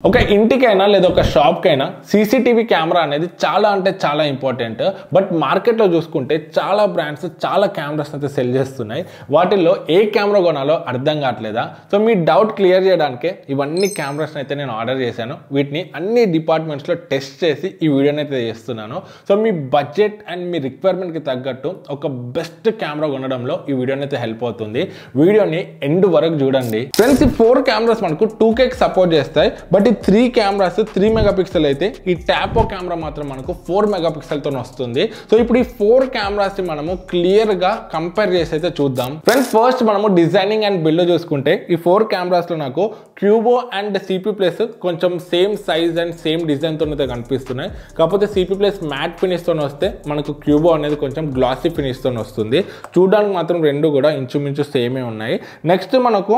ఒక ఇంటికైనా లేదా ఒక షాప్కైనా సీసీటీవీ కెమెరా అనేది చాలా అంటే చాలా ఇంపార్టెంట్. బట్ మార్కెట్లో చూసుకుంటే చాలా బ్రాండ్స్ చాలా కెమెరాస్ అయితే సెల్ చేస్తున్నాయి. వాటిల్లో ఏ కెమెరా కొనాలో అర్థం కావట్లేదా? సో మీ డౌట్ క్లియర్ చేయడానికే ఇవన్నీ కెమెరాస్ అయితే నేను ఆర్డర్ చేశాను. వీటిని అన్ని డిపార్ట్మెంట్స్లో టెస్ట్ చేసి ఈ వీడియోని అయితే చేస్తున్నాను. సో మీ బడ్జెట్ అండ్ మీ రిక్వైర్మెంట్కి తగ్గట్టు ఒక బెస్ట్ కెమెరా కొనడంలో ఈ వీడియోని అయితే హెల్ప్ అవుతుంది. వీడియోని ఎండ్ వరకు చూడండి ఫ్రెండ్స్. ఈ 4 కెమెరాస్ మనకు 2K సపోర్ట్ చేస్తాయి. బట్ ఈ 3 కెమెరాస్ 3 మెగాపిక్సెల్ అయితే ఈ టాపో కెమెరా మాత్రం మనకు 4 మెగాపిక్సెల్తో వస్తుంది. సో ఇప్పుడు ఈ 4 కెమెరాస్ మనము క్లియర్ గా కంపేర్ చేసి అయితే చూద్దాం ఫ్రెండ్స్. ఫస్ట్ మనము డిజైనింగ్ అండ్ బిల్డ్ చూసుకుంటే ఈ 4 కెమెరాస్ లో నాకు క్యూబో అండ్ సిపి ప్లస్ కొంచెం same size and same design తో అయితే కనిపిస్తున్నాయి. కాకపోతే సిపి ప్లస్ మ్యాట్ ఫినిష్ తో వస్తే మనకు క్యూబో అనేది కొంచెం గ్లాసీ ఫినిష్ తో వస్తుంది. చూడడానికి మాత్రం రెండు కూడా ఇంచుమించు సేమే ఉన్నాయి. నెక్స్ట్ మనకు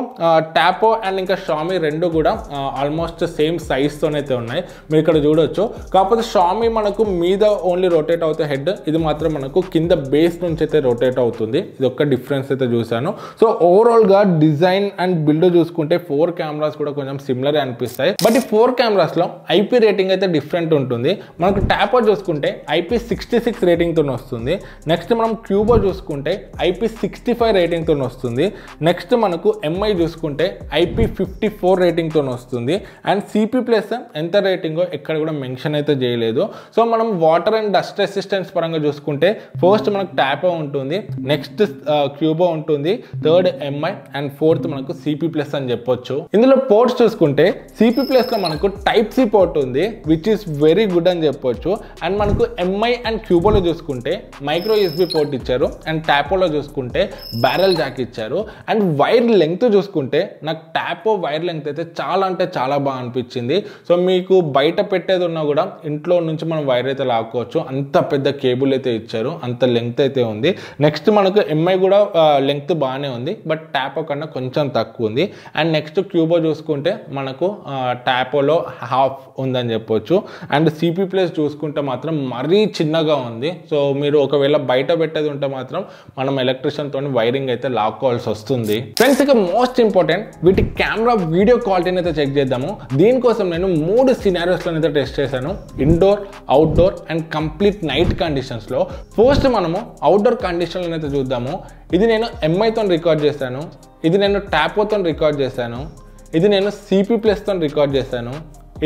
టాపో అండ్ ఇంకా షామీ రెండు కూడా ఆల్మోస్ట్ సేమ్ సైజ్ తోనైతే ఉన్నాయి. మీరు ఇక్కడ చూడొచ్చు. కాకపోతే షామీ మనకు మీద ఓన్లీ రొటేట్ అవుతే హెడ్, ఇది మాత్రం మనకు కింద బేస్ నుంచి అయితే రొటేట్ అవుతుంది. ఇది ఒక్క డిఫరెన్స్ అయితే చూసాను. సో ఓవరాల్ గా డిజైన్ అండ్ బిల్డ్ చూసుకుంటే 4 కెమెరాస్ కూడా కొంచెం సిమిలర్ అనిపిస్తాయి. బట్ ఈ 4 కెమెరాస్ లో ఐపీ రేటింగ్ అయితే డిఫరెంట్ ఉంటుంది. మనకు టాపో చూసుకుంటే IP66 రేటింగ్ తో వస్తుంది. నెక్స్ట్ మనం క్యూబో చూసుకుంటే IP65 రేటింగ్ తో వస్తుంది. నెక్స్ట్ మనకు ఎంఐ చూసుకుంటే IP54 రేటింగ్ తో వస్తుంది. అండ్ సిపి ప్లస్ ఎంత రేటింగో ఎక్కడ కూడా మెన్షన్ అయితే చేయలేదు. సో మనం వాటర్ అండ్ డస్ట్ రెసిస్టెన్స్ పరంగా చూసుకుంటే ఫస్ట్ మనకు టాపో ఉంటుంది, నెక్స్ట్ క్యూబో ఉంటుంది, థర్డ్ ఎంఐ అండ్ ఫోర్త్ మనకు సిపి ప్లస్ అని చెప్పొచ్చు. ఇందులో పోర్ట్స్ చూసుకుంటే సిపి ప్లస్ లో మనకు టైప్ సి పోర్ట్ ఉంది, విచ్ ఇస్ వెరీ గుడ్ అని చెప్పొచ్చు. అండ్ మనకు ఎంఐ అండ్ క్యూబోలో చూసుకుంటే మైక్రో యూఎస్బి పోర్ట్ ఇచ్చారు. అండ్ టాపోలో చూసుకుంటే బ్యారెల్ జాక్ ఇచ్చారు. అండ్ వైర్ లెంగ్త్ చూసుకుంటే నాకు టాపో వైర్ లెంగ్త్ అయితే చాలా అంటే చాలా బాగా అనిపించింది. సో మీకు బయట పెట్టేది ఉన్నా కూడా ఇంట్లో నుంచి మనం వైర్ అయితే లాక్కోవచ్చు. అంత పెద్ద కేబుల్ అయితే ఇచ్చారు, అంత లెంగ్త్ అయితే ఉంది. నెక్స్ట్ మనకు ఎంఐ కూడా లెంగ్త్ బాగానే ఉంది, బట్ టాపో కన్నా కొంచెం తక్కువ ఉంది. అండ్ నెక్స్ట్ క్యూబో చూసుకుంటే మనకు టాపోలో హాఫ్ ఉందని చెప్పొచ్చు. అండ్ సిపి ప్లస్ చూసుకుంటే మాత్రం మరీ చిన్నగా ఉంది. సో మీరు ఒకవేళ బయట పెట్టేది ఉంటే మాత్రం మనం ఎలక్ట్రిషియన్ తోని వైరింగ్ అయితే లాక్కోవాల్సి వస్తుంది ఫ్రెండ్స్. ఇక మోస్ట్ ఇంపార్టెంట్ వీటి కెమెరా వీడియో క్వాలిటీని అయితే చెక్ చేద్దాము. దీనికోసం నేను 3 సినారియోస్లో అయితే టెస్ట్ చేశాను. Indoor, outdoor and complete night కండిషన్స్లో. ఫస్ట్ మనము అవుట్డోర్ కండిషన్లో అయితే చూద్దాము. ఇది నేను ఎంఐతో రికార్డ్ చేశాను, ఇది నేను టాపోతో రికార్డ్ చేశాను, ఇది నేను సిపి ప్లస్తో రికార్డ్ చేశాను,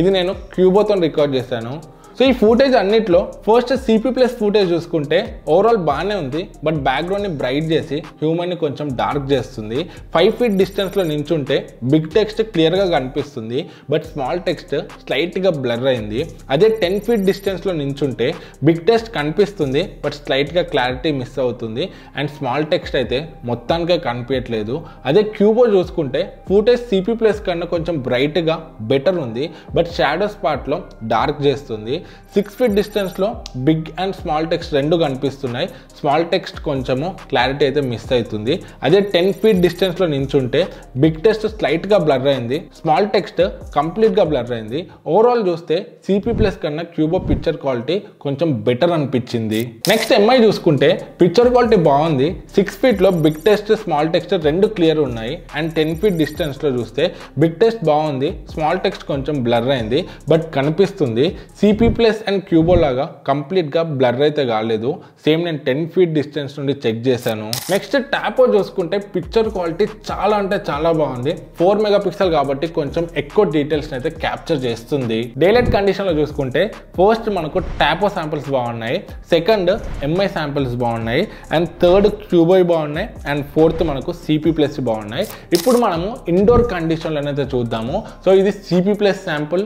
ఇది నేను క్యూబోతో రికార్డ్ చేశాను. సో ఈ ఫుటేజ్ అన్నిట్లో ఫస్ట్ సిపి ప్లస్ ఫుటేజ్ చూసుకుంటే ఓవరాల్ బాగానే ఉంది. బట్ బ్యాక్గ్రౌండ్ని బ్రైట్ చేసి హ్యూమన్ని కొంచెం డార్క్ చేస్తుంది. 5 ఫీట్ డిస్టెన్స్లో నించుంటే బిగ్ టెక్స్ట్ క్లియర్గా కనిపిస్తుంది, బట్ స్మాల్ టెక్స్ట్ స్లైట్గా బ్లర్ అయింది. అదే 10 ఫీట్ డిస్టెన్స్లో నించుంటే బిగ్ టెక్స్ట్ కనిపిస్తుంది, బట్ స్లైట్గా క్లారిటీ మిస్ అవుతుంది. అండ్ స్మాల్ టెక్స్ట్ అయితే మొత్తానికే కనిపించట్లేదు. అదే క్యూబో చూసుకుంటే ఫుటేజ్ సిపి ప్లస్ కన్నా కొంచెం బ్రైట్గా బెటర్ ఉంది, బట్ షాడో స్పాట్లో డార్క్ చేస్తుంది. 6 ఫీట్ డిస్టెన్స్లో బిగ్ అండ్ స్మాల్ టెక్స్ట్ రెండు కనిపిస్తున్నాయి. స్మాల్ టెక్స్ట్ కొంచెము క్లారిటీ అయితే మిస్ అవుతుంది. అదే 10 ఫీట్ డిస్టెన్స్లో నించుంటే బిగ్ టెక్స్ట్ స్లైట్గా బ్లర్ అయింది, స్మాల్ టెక్స్ట్ కంప్లీట్గా బ్లర్ అయింది. ఓవరాల్ చూస్తే సిపి ప్లస్ కన్నా క్యూబో పిక్చర్ క్వాలిటీ కొంచెం బెటర్ అనిపించింది. నెక్స్ట్ ఎంఐ చూసుకుంటే పిక్చర్ క్వాలిటీ బాగుంది. 6 ఫీట్లో బిగ్ టెక్స్ట్ స్మాల్ టెక్స్ట్ రెండు క్లియర్ ఉన్నాయి. అండ్ 10 ఫీట్ డిస్టెన్స్లో చూస్తే బిగ్ టెక్స్ట్ బాగుంది, స్మాల్ టెక్స్ట్ కొంచెం బ్లర్ అయింది, బట్ కనిపిస్తుంది. సిపి ప్లస్ అండ్ క్యూబో లాగా కంప్లీట్ గా బ్లర్ అయితే కాలేదు. సేమ్ నేను 10 ఫీట్ డిస్టెన్స్ నుండి చెక్ చేశాను. నెక్స్ట్ టాపో చూసుకుంటే పిక్చర్ క్వాలిటీ చాలా అంటే చాలా బాగుంది. 4 మెగాపిక్సెల్ కాబట్టి కొంచెం ఎక్కువ డీటెయిల్స్ అయితే క్యాప్చర్ చేస్తుంది. డేలైట్ కండిషన్ లో చూసుకుంటే ఫస్ట్ మనకు టాపో శాంపిల్స్ బాగున్నాయి, సెకండ్ ఎంఐ శాంపిల్స్ బాగున్నాయి, అండ్ థర్డ్ క్యూబో బాగున్నాయి, అండ్ ఫోర్త్ మనకు సిపి ప్లస్ బాగున్నాయి. ఇప్పుడు మనము ఇండోర్ కండిషన్లో అయితే చూద్దాము. సో ఇది సిపి ప్లస్ శాంపుల్,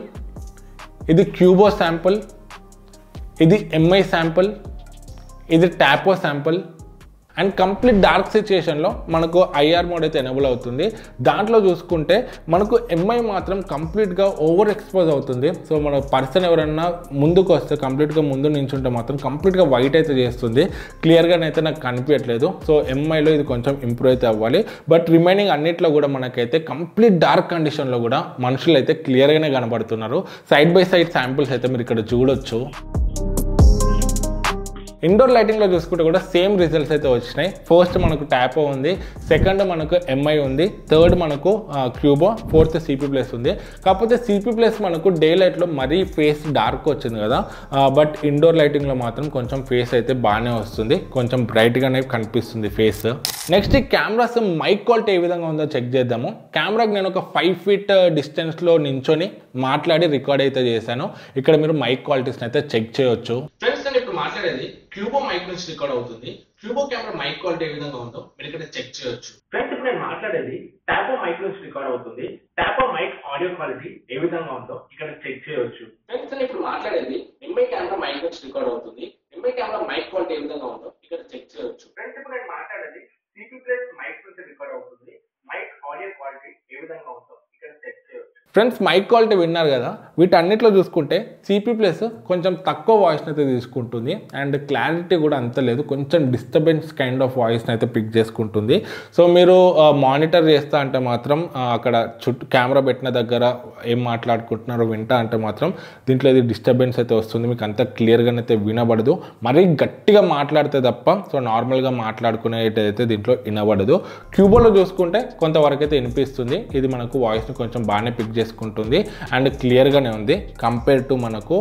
ఇది క్యూబో శాంపుల్, ఇది ఎంఐ శాంపుల్, ఇది టాపో శాంపుల్. అండ్ కంప్లీట్ డార్క్ సిచ్యుయేషన్లో మనకు ఐఆర్ మోడ్ అయితే ఎనేబుల్ అవుతుంది. దాంట్లో చూసుకుంటే మనకు ఎంఐ మాత్రం కంప్లీట్గా ఓవర్ ఎక్స్పోజ్ అవుతుంది. సో మన పర్సన్ ఎవరన్నా ముందుకు వస్తే కంప్లీట్గా ముందు నించుంటే మాత్రం కంప్లీట్గా వైట్ అయితే చేస్తుంది. క్లియర్గానైతే నాకు కనిపించట్లేదు. సో ఎంఐలో ఇది కొంచెం ఇంప్రూవ్ అయితే అవ్వాలి. బట్ రిమైనింగ్ అన్నిట్లో కూడా మనకైతే కంప్లీట్ డార్క్ కండిషన్లో కూడా మనుషులు అయితే క్లియర్గానే కనబడుతున్నారు. సైడ్ బై సైడ్ శాంపిల్స్ అయితే మీరు ఇక్కడ చూడొచ్చు. ఇండోర్ లైటింగ్లో చూసుకుంటే కూడా సేమ్ రిజల్ట్స్ అయితే వచ్చినాయి. ఫస్ట్ మనకు టాపో ఉంది, సెకండ్ మనకు ఎంఐ ఉంది, థర్డ్ మనకు క్యూబో, ఫోర్త్ సిపి ప్లస్ ఉంది. కాకపోతే సిపి ప్లస్ మనకు డే లైట్లో మరీ ఫేస్ డార్క్ వచ్చింది కదా, బట్ ఇండోర్ లైటింగ్లో మాత్రం కొంచెం ఫేస్ అయితే బాగానే వస్తుంది, కొంచెం బ్రైట్గానే కనిపిస్తుంది ఫేస్. నెక్స్ట్ ఈ కెమెరాస్ మైక్ క్వాలిటీ ఏ విధంగా ఉందో చెక్ చేద్దాము. కెమెరాకి నేను ఒక 5 feet డిస్టెన్స్లో నించొని మాట్లాడి రికార్డ్ అయితే చేశాను. ఇక్కడ మీరు మైక్ క్వాలిటీస్ని అయితే చెక్ చేయొచ్చు. ఫ్రెండ్స్ నేను ఇప్పుడు మాట్లాడేది క్యూబో మైక్ నుంచి రికార్డ్ అవుతుంది. క్యూబో కెమెరా మైక్ క్వాలిటీ ఏ విధంగా ఉందో మీరు ఇక్కడ చెక్ చేయొచ్చు. ఫ్రెండ్స్ ఇప్పుడు నేను మాట్లాడేది టాపో మైక్ నుంచి రికార్డ్ అవుతుంది. టాపో మైక్ ఆడియో క్వాలిటీ ఏ విధంగా ఉందో ఇక్కడ చెక్ చేయొచ్చు. ఫ్రెండ్స్ నేను ఇప్పుడు మాట్లాడేది ఎంఐ కెమెరా మైక్ నుంచి రికార్డ్ అవుతుంది. ఎంఐ కెమెరా మైక్ క్వాలిటీ ఏ విధంగా ఉందో ఇక్కడ చెక్ చేయొచ్చు. ఫ్రెండ్స్ ఇప్పుడు నేను మాట్లాడేది సిపి ప్లస్ మైక్ నుంచి రికార్డ్ అవుతుంది. మైక్ ఆడియో క్వాలిటీ ఏ విధంగా ఉందో ఇక్కడ చెక్ చేయొచ్చు. ఫ్రెండ్స్ మైక్ క్వాలిటీ విన్నారు కదా, వీటన్నిటిలో చూసుకుంటే సిపి ప్లస్ కొంచెం తక్కువ వాయిస్ని అయితే తీసుకుంటుంది అండ్ క్లారిటీ కూడా అంత లేదు, కొంచెం డిస్టర్బెన్స్ కైండ్ ఆఫ్ వాయిస్ని అయితే పిక్ చేసుకుంటుంది. సో మీరు మానిటర్ చేస్తా అంటే మాత్రం అక్కడ చుట్టూ కెమెరా పెట్టిన దగ్గర ఏం మాట్లాడుకుంటున్నారో వింటా అంటే మాత్రం దీంట్లో ఇది డిస్టర్బెన్స్ అయితే వస్తుంది, మీకు అంత క్లియర్గానైతే వినబడదు. మరీ గట్టిగా మాట్లాడితే తప్ప సో నార్మల్గా మాట్లాడుకునేటైతే దీంట్లో వినబడదు. క్యూబోలో చూసుకుంటే కొంతవరకు అయితే వినిపిస్తుంది, ఇది మనకు వాయిస్ని కొంచెం బాగానే పిక్ చేసుకుంటుంది అండ్ క్లియర్గానే ఉంది కంపేర్ టు మనకు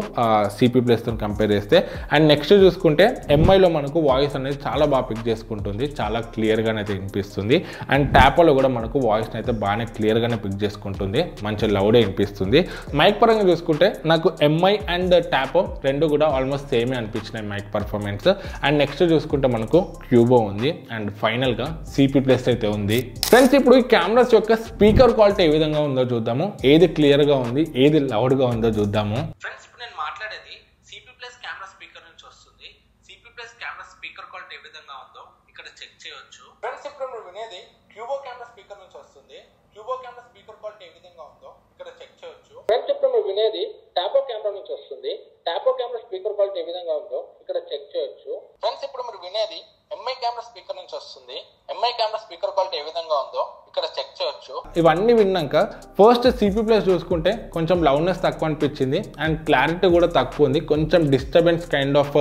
సిపి ప్లస్తో కంపేర్ చేస్తే. అండ్ నెక్స్ట్ చూసుకుంటే ఎంఐలో మనకు వాయిస్ అనేది చాలా బాగా పిక్ చేసుకుంటుంది, చాలా క్లియర్గానే అయితే వినిపిస్తుంది. అండ్ టాపోలో కూడా మనకు వాయిస్ని అయితే బాగానే క్లియర్గానే పిక్ చేసుకుంటుంది, మంచి లౌడే వినిపిస్తుంది. మైక్ పరంగా చూసుకుంటే నాకు ఎంఐ అండ్ టాపో రెండు కూడా ఆల్మోస్ట్ సేమే అనిపించినాయి మైక్ పర్ఫార్మెన్స్. అండ్ నెక్స్ట్ చూసుకుంటే మనకు క్యూబో ఉంది అండ్ ఫైనల్గా సిపి ప్లస్ అయితే ఉంది. ఫ్రెండ్స్ ఇప్పుడు ఈ కెమెరాస్ యొక్క స్పీకర్ క్వాలిటీ ఏ విధంగా ఉందో చూద్దాము, ఏది క్లియర్గా ఉంది ఏది లౌడ్గా ఉందో చూద్దాము. ఫ్రెండ్స్ ఇప్పుడు నేను మాట్లాడేది సిపి ప్లస్ కెమెరా స్పీకర్ నుంచి వస్తుంది. CP Plus camera speaker quality ఏ విధంగా ఉందో ఇక్కడ చెక్ చేయొచ్చు. ఫ్రెండ్స్ ఇప్పుడు మీరు వినేది క్యూబో కెమెరా స్పీకర్ నుంచి వస్తుంది. క్యూబో కెమెరా స్పీకర్ క్వాలిటీ ఏ విధంగా ఉందో ఇక్కడ చెక్ చేయొచ్చు. ఫ్రెండ్స్ ఇప్పుడు మీరు వినేది టాపో కెమెరా నుంచి వస్తుంది. టాపో కెమెరా స్పీకర్ క్వాలిటీ ఏ విధంగా ఉందో ఇక్కడ చెక్ చేయొచ్చు. ఫ్రెండ్స్ ఇప్పుడు మీరు వినేది ఎంఐ కెమెరా స్పీకర్ నుంచి వస్తుంది. ఎంఐ కెమెరా స్పీకర్ క్వాలిటీ ఏ విధంగా ఉందో ఇక్కడ చెక్ చేయొచ్చు. ఇవన్నీ విన్నాక ఫస్ట్ సిపి ప్లస్ చూసుకుంటే కొంచెం లౌడ్నెస్ తక్కువ అనిపించింది అండ్ క్లారిటీ కూడా తక్కువ ఉంది, కొంచెం డిస్టర్బెన్స్ కైండ్ ఆఫ్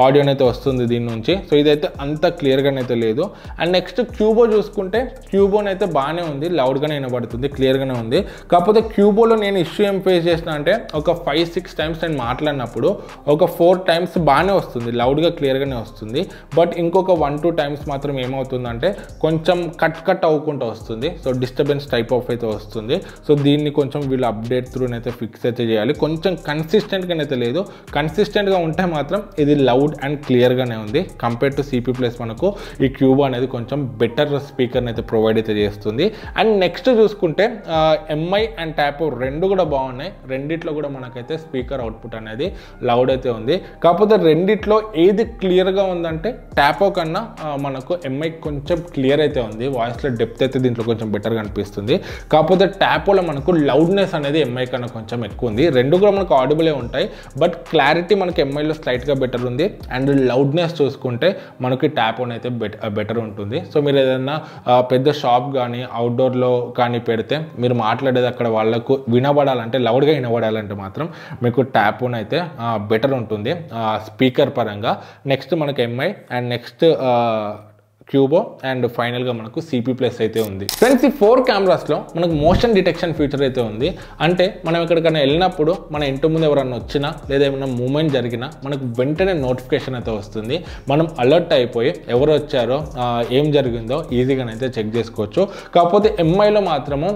ఆడియో అయితే వస్తుంది దీని నుంచి. సో ఇదైతే అంత క్లియర్గానైతే లేదు. అండ్ నెక్స్ట్ క్యూబో చూసుకుంటే క్యూబోనైతే బాగానే ఉంది, లౌడ్గానే వినబడుతుంది, క్లియర్గానే ఉంది. కాకపోతే క్యూబోలో నేను ఇష్యూ ఏం ఫేస్ చేసిన అంటే ఒక 5-6 times నేను మాట్లాడినప్పుడు ఒక 4 times బాగానే వస్తుంది, లౌడ్గా క్లియర్గానే వస్తుంది. బట్ ఇంకొక 1-2 times మాత్రం ఏమవుతుందంటే కొంచెం కట్ అవ్వకుండా వస్తుంది. సో డిస్టర్బెన్స్ టైప్ ఆఫ్ అయితే వస్తుంది. సో దీన్ని కొంచెం వీళ్ళు అప్డేట్ త్రూ అయితే ఫిక్స్ అయితే చేయాలి. కొంచెం కన్సిస్టెంట్గా అయితే లేదు, కన్సిస్టెంట్గా ఉంటే మాత్రం ఇది లౌడ్ అండ్ క్లియర్గానే ఉంది. కంపేర్ టు సిపి ప్లస్ మనకు ఈ క్యూబో అనేది కొంచెం బెటర్ స్పీకర్ని అయితే ప్రొవైడ్ అయితే చేస్తుంది. అండ్ నెక్స్ట్ చూసుకుంటే ఎంఐ అండ్ టాపో రెండు కూడా బాగున్నాయి, రెండిట్లో కూడా మనకైతే స్పీకర్ అవుట్పుట్ అనేది లౌడ్ అయితే ఉంది. కాకపోతే రెండిట్లో ఏది క్లియర్గా ఉందంటే టాపో కన్నా మనకు ఎంఐ కొంచెం క్లియర్ అయితే ఉంది, వాయిస్లో డెప్త్ అయితే దీంట్లో కొంచెం బెటర్గా అనిపిస్తుంది. కాకపోతే టాపోలో మనకు లౌడ్నెస్ అనేది ఎంఐ కన్నా కొంచెం ఎక్కువ ఉంది. రెండు కూడా మనకు ఆడిబులే ఉంటాయి, బట్ క్లారిటీ మనకి ఎంఐలో స్లైట్గా బెటర్ ఉంది అండ్ లౌడ్నెస్ చూసుకుంటే మనకి టాపోనైతే బెటర్ ఉంటుంది. సో మీరు ఏదైనా పెద్ద షాప్ కానీ అవుట్డోర్లో కానీ పెడితే మీరు మాట్లాడేది అక్కడ వాళ్ళకు వినబడాలంటే లౌడ్గా వినబడాలంటే మాత్రం మీకు టాపోనైతే బెటర్ ఉంటుంది స్పీకర్ పరంగా. నెక్స్ట్ మనకి ఎంఐ అండ్ నెక్స్ట్ క్యూబో అండ్ ఫైనల్గా మనకు సిపి ప్లస్ అయితే ఉంది. ఫ్రెండ్స్ ఈ 4 కెమెరాస్లో మనకు మోషన్ డిటెక్షన్ ఫీచర్ అయితే ఉంది. అంటే మనం ఎక్కడికైనా వెళ్ళినప్పుడు మన ఇంటి ముందు ఎవరన్నా వచ్చినా లేదా ఏమైనా మూమెంట్ జరిగినా మనకు వెంటనే నోటిఫికేషన్ అయితే వస్తుంది. మనం అలర్ట్ అయిపోయి ఎవరు వచ్చారో ఏం జరిగిందో ఈజీగానైతే చెక్ చేసుకోవచ్చు. కాకపోతే ఎంఐలో మాత్రము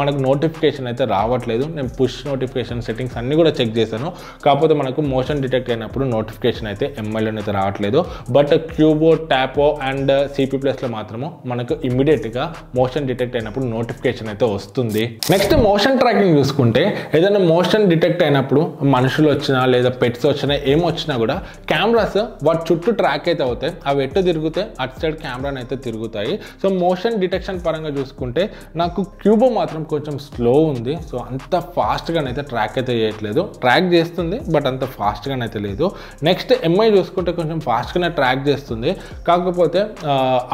మనకు నోటిఫికేషన్ అయితే రావట్లేదు. నేను పుష్ నోటిఫికేషన్ సెట్టింగ్స్ అన్నీ కూడా చెక్ చేశాను, కాకపోతే మనకు మోషన్ డిటెక్ట్ అయినప్పుడు నోటిఫికేషన్ అయితే ఎంఐలోనైతే రావట్లేదు. బట్ క్యూబో టాపో అండ్ సిపి ప్లస్లో మాత్రము మనకు ఇమ్మీడియట్గా మోషన్ డిటెక్ట్ అయినప్పుడు నోటిఫికేషన్ అయితే వస్తుంది. నెక్స్ట్ మోషన్ ట్రాకింగ్ చూసుకుంటే ఏదైనా మోషన్ డిటెక్ట్ అయినప్పుడు మనుషులు వచ్చినా లేదా పెట్స్ వచ్చినా ఏమొచ్చినా కూడా కెమెరాస్ వాటి చుట్టూ ట్రాక్ అయితే అవుతాయి, అవి ఎటు తిరిగితే అటు సైడ్ కెమెరాని అయితే తిరుగుతాయి. సో మోషన్ డిటెక్షన్ పరంగా చూసుకుంటే నాకు క్యూబో మాత్రం కొంచెం స్లో ఉంది. సో అంత ఫాస్ట్గానైతే ట్రాక్ అయితే చేయట్లేదు, ట్రాక్ చేస్తుంది బట్ అంత ఫాస్ట్గానైతే లేదు. నెక్స్ట్ ఎంఐ చూసుకుంటే కొంచెం ఫాస్ట్గానే ట్రాక్ చేస్తుంది, కాకపోతే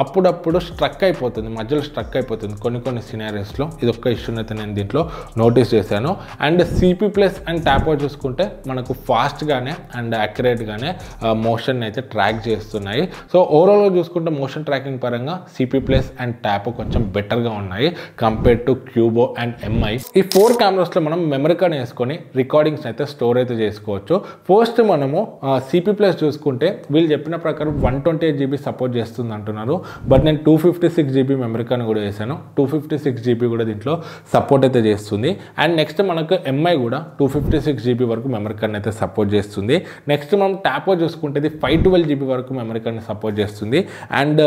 అప్పుడప్పుడు స్ట్రక్ అయిపోతుంది, మధ్యలో స్ట్రక్ అయిపోతుంది కొన్ని సినారియోస్లో. ఇది ఒక్క ఇష్యూని అయితే నేను దీంట్లో నోటీస్ చేశాను. And CP plus and tap చూసుకుంటే మనకు ఫాస్ట్గానే అండ్ యాక్యురేట్గానే మోషన్ అయితే ట్రాక్ చేస్తున్నాయి. సో ఓవరాల్గా చూసుకుంటే మోషన్ ట్రాకింగ్ పరంగా సిపి ప్లస్ అండ్ ట్యాప్ కొంచెం బెటర్గా ఉన్నాయి కంపేర్ టు క్యూబో అండ్ ఎంఐ. ఈ 4 కెమెరాస్లో మనం మెమరీ కార్డ్ వేసుకొని రికార్డింగ్స్ అయితే స్టోర్ అయితే చేసుకోవచ్చు. ఫస్ట్ మనము సిపి ప్లస్ చూసుకుంటే వీళ్ళు చెప్పిన ప్రకారం 128 GB సపోర్ట్ చేస్తుంది అంటున్నారు. బట్ నేను 256 GB మెమరీ కార్డ్ కూడా వేసాను. 256 GB కూడా దీంట్లో సపోర్ట్ అయితే చేస్తుంది. అండ్ నెక్స్ట్ మనకు ఎంఐ కూడా 256 GB వరకు మెమరీ కార్డ్ అయితే సపోర్ట్ చేస్తుంది. నెక్స్ట్ మనం ట్యాపో చూసుకుంటే ఇది 512 GB వరకు మెమరీ కార్డ్ని సపోర్ట్ చేస్తుంది. అండ్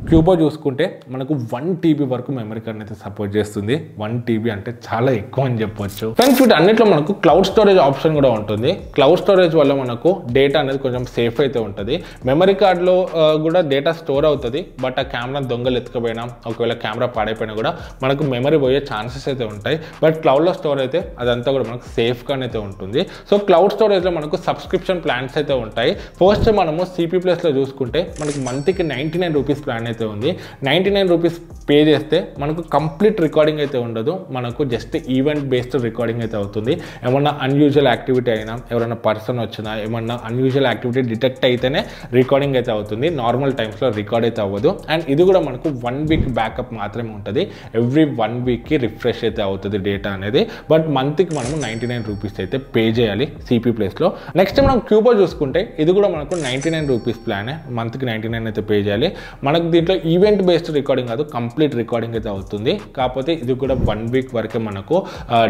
క్యూబో చూసుకుంటే మనకు 1 TB వరకు మెమరీ కార్డ్ అయితే సపోర్ట్ చేస్తుంది. 1 TB అంటే చాలా ఎక్కువ అని చెప్పొచ్చు. ఫ్రెండ్స్ వీటి అన్నిట్లో మనకు క్లౌడ్ స్టోరేజ్ ఆప్షన్ కూడా ఉంటుంది. క్లౌడ్ స్టోరేజ్ వల్ల మనకు డేటా అనేది కొంచెం సేఫ్ అయితే ఉంటుంది. మెమరీ కార్డ్లో కూడా డేటా స్టోర్ అవుతుంది. బట్ ఆ కెమెరా దొంగలు ఎత్తుకపోయినా ఒకవేళ కెమెరా పాడైపోయినా కూడా మనకు మెమరీ పోయే ఛాన్సెస్ అయితే ఉంటాయి. బట్ క్లౌడ్లో స్టోర్ అయితే అదంతా కూడా మనకు సేఫ్గానైతే ఉంటుంది. సో క్లౌడ్ స్టోరేజ్లో మనకు సబ్స్క్రిప్షన్ ప్లాన్స్ అయితే ఉంటాయి. ఫస్ట్ మనము సిపి ప్లస్లో చూసుకుంటే మనకు మంత్కి 99 రూపీస్ ప్లాన్ అయితే ఉంది. 99 రూపీస్ పే చేస్తే మనకు కంప్లీట్ రికార్డింగ్ అయితే ఉండదు. మనకు జస్ట్ ఈవెంట్ బేస్డ్ రికార్డింగ్ అయితే అవుతుంది. ఏమన్నా అన్యూజువల్ యాక్టివిటీ అయినా, ఎవరైనా పర్సన్ వచ్చినా, ఏమన్నా అన్యూజువల్ యాక్టివిటీ డిటెక్ట్ అయితేనే రికార్డింగ్ అయితే అవుతుంది. నార్మల్ టైమ్స్లో రికార్డ్ అయితే అవ్వదు. అండ్ ఇది కూడా మనకు 1 వీక్ బ్యాకప్ మాత్రమే ఉంటుంది. ఎవ్రీ 1 వీక్కి రిఫ్రెష్ అయితే అవుతుంది డేటా అనేది. బట్ మంత్కి మనము 99 రూపీస్ అయితే పే చేయాలి సిపి ప్లస్లో. నెక్స్ట్ మనం క్యూబో చూసుకుంటే ఇది కూడా మనకు 99 రూపీస్ ప్లానే. మంత్కి 99 అయితే పే చేయాలి. మనకు దీంట్లో ఈవెంట్ బేస్డ్ రికార్డింగ్ కాదు, కంప్లీట్ రికార్డింగ్ అయితే అవుతుంది. కాకపోతే ఇది కూడా 1 వీక్ వరకే మనకు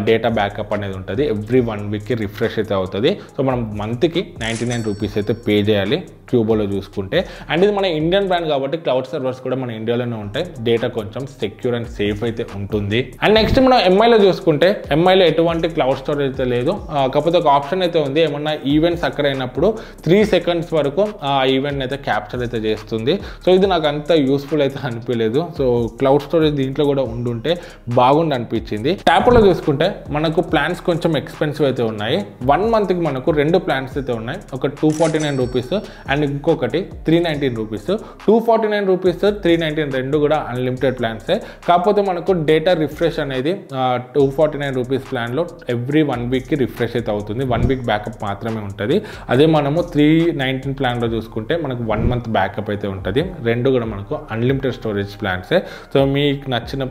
డేటా బ్యాకప్ అనేది ఉంటుంది. ఎవ్రీ 1 వీక్కి రిఫ్రెష్ అయితే అవుతుంది. సో మనం మంత్కి 99 రూపీస్ అయితే పే చేయాలి క్యూబోలో చూసుకుంటే. అండ్ ఇది మన ఇండియన్ బ్రాండ్ కాబట్టి క్లౌడ్ సర్వర్స్ కూడా మన ఇండియాలోనే ఉంటాయి. డేటా కొంచెం సెక్యూర్ అండ్ సేఫ్ అయితే ఉంటుంది. అండ్ నెక్స్ట్ మనం ఎంఐలో చూసుకుంటే ఎంఐలో ఎటువంటి క్లౌడ్ స్టోరేజ్ అయితే లేదు. కాకపోతే ఒక ఆప్షన్ అయితే ఉంది. ఏమన్నా ఈవెంట్స్ అక్కర్ అయినప్పుడు 3 seconds వరకు ఆ ఈవెంట్ అయితే క్యాప్చర్ అయితే చేస్తుంది. సో ఇది నాకు అంత యూస్ఫుల్ అయితే అనిపించలేదు. సో క్లౌడ్ స్టోరేజ్ దీంట్లో కూడా ఉండుంటే బాగుండి అనిపించింది. ట్యాప్లో చూసుకుంటే మనకు ప్లాన్స్ కొంచెం ఎక్స్పెన్సివ్ అయితే ఉన్నాయి. 1 మంత్కి మనకు 2 ప్లాన్స్ అయితే ఉన్నాయి. ఒక 249 రూపీస్ అండ్ ఇంకొకటి 319 రూపీస్. 249 రూపీస్ 319 రెండు కూడా అన్లిమిటెడ్ ప్లాన్సే. కాకపోతే మనకు డేటా రిఫ్రెష్ అనేది 249 రూపీస్ ప్లాన్లో ఎవ్రీ 1 వీక్కి రిఫ్రెష్ అయితే అవుతుంది. 1 వీక్ బ్యాకప్ మాత్రమే ఉంటుంది. అదే మనము 319 ప్లాన్లో చూసుకుంటే మనకు 1 మంత్ బ్యాకప్ అయితే ఉంటుంది. రెండు కూడా మనకు అన్లిమిటెడ్ స్టోరేజ్ ప్లాన్సే. సో మీకు నచ్చిన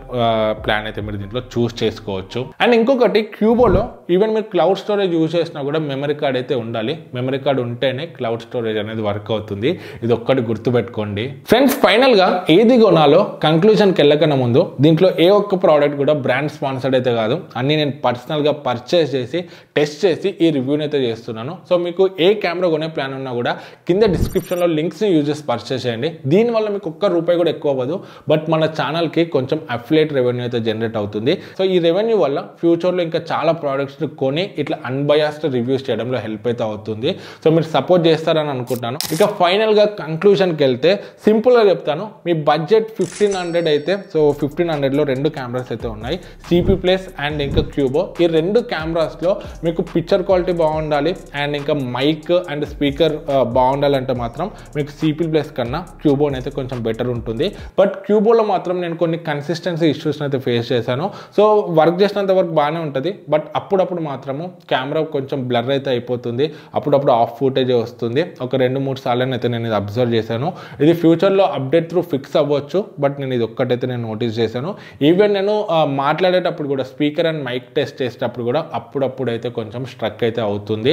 ప్లాన్ అయితే మీరు దీంట్లో చూస్ చేసుకోవచ్చు. అండ్ ఇంకొకటి క్యూబోలో ఈవెన్ మీరు క్లౌడ్ స్టోరేజ్ యూజ్ చేసినా కూడా మెమరీ కార్డ్ అయితే ఉండాలి. మెమరీ కార్డ్ ఉంటేనే క్లౌడ్ స్టోరేజ్ అనేది వర్క్ అవుతుంది. ఇది ఒక్కటి గుర్తుపెట్టుకోండి. ఫ్రెండ్స్ ఫైనల్గా ఏది కొనాలో కంక్లూజన్కి వెళ్ళకన్నా ముందు దీంట్లో ఏ ఒక్క ప్రోడక్ట్ కూడా బ్రాండ్ స్పాన్సర్డ్ అయితే కాదు. అన్ని నేను పర్సనల్గా పర్చేస్ చేసి టెస్ట్ చేసి ఈ రివ్యూని అయితే చేస్తున్నాను. సో మీకు ఏ కెమెరా కొనే ప్లాన్ ఉన్నా కూడా కింద డిస్క్రిప్షన్లో లింక్స్ని యూజ్ చేసి పర్చేస్ చేయండి. దీనివల్ల మీకు ₹1 కూడా ఎక్కువ అవ్వదు. బట్ మన ఛానల్కి కొంచెం అఫిలియేట్ రెవెన్యూ అయితే జనరేట్ అవుతుంది. సో ఈ రెవెన్యూ వల్ల ఫ్యూచర్లో ఇంకా చాలా ప్రోడక్ట్స్ కొని ఇట్లా అన్బయాస్డ్ రివ్యూస్ చేయడంలో హెల్ప్ అయితే అవుతుంది. సో మీరు సపోర్ట్ చేస్తారని అనుకుంటాను. ఇక ఫైనల్గా కంక్లూషన్కి వెళ్తే సింపుల్గా చెప్తాను. మీ బడ్జెట్ 1500 అయితే సో 1500లో 2 కెమెరాస్ అయితే ఉన్నాయి. సిపి ప్లస్ అండ్ ఇంకా క్యూబో. ఈ 2 కెమెరాస్లో మీకు పిక్చర్ క్వాలిటీ బాగుండాలి అండ్ ఇంకా మైక్ అండ్ స్పీకర్ బాగుండాలంటే మాత్రం మీకు సిపి ప్లస్ కన్నా క్యూబోన్ అయితే కొంచెం బెటర్ ఉంటుంది. బట్ క్యూబోలో మాత్రం నేను కొన్ని కన్సిస్టెన్సీ ఇష్యూస్ని అయితే ఫేస్ చేశాను. సో వర్క్ చేసినంత వరకు బాగానే ఉంటుంది. బట్ అప్పుడప్పుడు మాత్రము కెమెరా కొంచెం బ్లర్ అయితే అయిపోతుంది. అప్పుడప్పుడు ఆఫ్ ఫుటేజ్ వస్తుంది. ఒక 2-3 సార్లు అయితే నేను ఇది అబ్జర్వ్ చేశాను. ఇది ఫ్యూచర్లో అప్డేట్ త్రూ ఫిక్స్ అవ్వచ్చు. బట్ నేను ఇది ఒక్కటైతే నేను నోటీస్ చేశాను. ఈవెన్ నేను మాట్లాడేటప్పుడు కూడా స్పీకర్ అండ్ మైక్ టెస్ట్ చేసేటప్పుడు కూడా అప్పుడప్పుడు అయితే కొంచెం స్ట్రక్ అయితే అవుతుంది.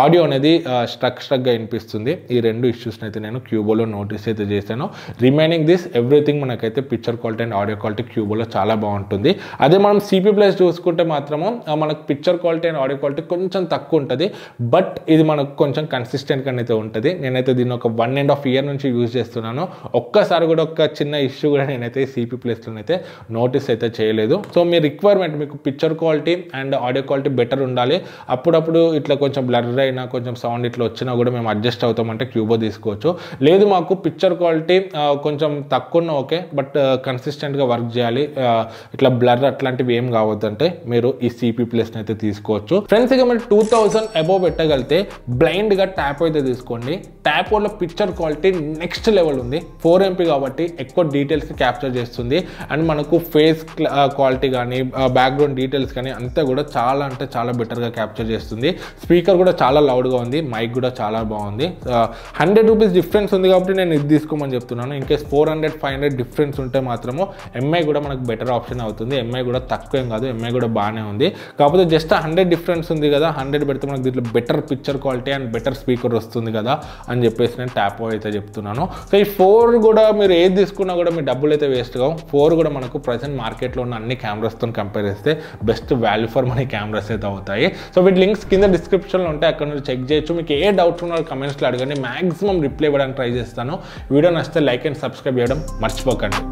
ఆడియో అనేది స్ట్రక్గా వినిపిస్తుంది. ఈ 2 ఇష్యూస్ని అయితే నేను క్యూబోలో నోటీస్ అయితే చేశాను. రిమైనింగ్ దిస్ ఎవ్రీథింగ్ మనకైతే picture quality and audio quality క్యూబోలో చాలా బాగుంటుంది. అదే మనం సిపి ప్లస్ చూసుకుంటే మాత్రము మనకు picture quality and audio quality కొంచెం తక్కువ ఉంటుంది. బట్ ఇది మనకు కొంచెం కన్సిస్టెంట్గా అయితే ఉంటుంది. నేనైతే దీన్ని ఒక 1.5 year నుంచి యూజ్ చేస్తున్నాను. ఒక్కసారి కూడా ఒక చిన్న ఇష్యూ కూడా నేనైతే సిపి ప్లస్లో అయితే నోటీస్ అయితే చేయలేదు. సో మీ రిక్వైర్మెంట్ మీకు picture quality and audio quality better ఉండాలి. అప్పుడప్పుడు ఇట్లా కొంచెం బ్లర్ అయినా కొంచెం సౌండ్ ఇట్లా వచ్చినా కూడా మేము అడ్జస్ట్ అవుతామంటే క్యూబో తీసుకోవచ్చు. లేదు మాకు పిక్చర్ క్వాలిటీ కొంచెం తక్కువ ఉన్నా ఓకే, బట్ కన్సిస్టెంట్గా వర్క్ చేయాలి, ఇట్లా బ్లర్ అట్లాంటివి ఏం కావద్దంటే మీరు ఈ సిపి ప్లస్ని అయితే తీసుకోవచ్చు. ఫ్రెండ్స్ ఇక మీరు 2000 అబోవ్ పెట్టగలిగితే బ్లైండ్గా ట్యాప్ అయితే తీసుకోండి. ట్యాపోలో పిక్చర్ క్వాలిటీ నెక్స్ట్ లెవెల్ ఉంది. 4MP కాబట్టి ఎక్కువ డీటెయిల్స్ని క్యాప్చర్ చేస్తుంది. అండ్ మనకు ఫేస్ క్వాలిటీ కానీ బ్యాక్గ్రౌండ్ డీటెయిల్స్ కానీ అంతా కూడా చాలా అంటే చాలా బెటర్గా క్యాప్చర్ చేస్తుంది. స్పీకర్ కూడా చాలా లౌడ్గా ఉంది, మైక్ కూడా చాలా బాగుంది. 100 రూపీస్ డిఫరెన్స్ ఉంది కాబట్టి నేను ఇది తీసుకోమని చెప్తున్నాను. ఇన్కేస్ 400-500 డిఫరెన్స్ ఉంటే మాత్రము ఎంఐ కూడా మనకు బెటర్ ఆప్షన్ అవుతుంది. ఎంఐ కూడా తక్కువేం కాదు, ఎంఐ కూడా బాగానే ఉంది. కాకపోతే జస్ట్ 100 డిఫరెన్స్ ఉంది కదా, 100 పెడితే మనకు దీంట్లో better picture quality and better speaker వస్తుంది కదా అని చెప్పేసి నేను ట్యాపో అయితే చెప్తున్నాను. సో ఈ 4 కూడా మీరు ఏది తీసుకున్నా కూడా మీ డబ్బులు అయితే వేస్ట్ కావు. 4 కూడా మనకు ప్రజెంట్ మార్కెట్లో ఉన్న అన్ని కెమెరాస్తో కంపేర్ చేస్తే best value for money cameras అయితే అవుతాయి. సో వీటి లింక్స్ కింద డిస్క్రిప్షన్లో ఉంటాయి, అక్కడ నుంచి చెక్ చేయొచ్చు. మీకు ఏ డౌట్స్ ఉన్నారో కమెంట్స్లో అడగండి, మ్యాక్సిమం రిప్లై ఇవ్వడానికి ట్రై చేస్తాను. వీడియో నచ్చితే లైక్ అండ్ సబ్స్క్రైబ్ చేయడం మర్చిపోకండి.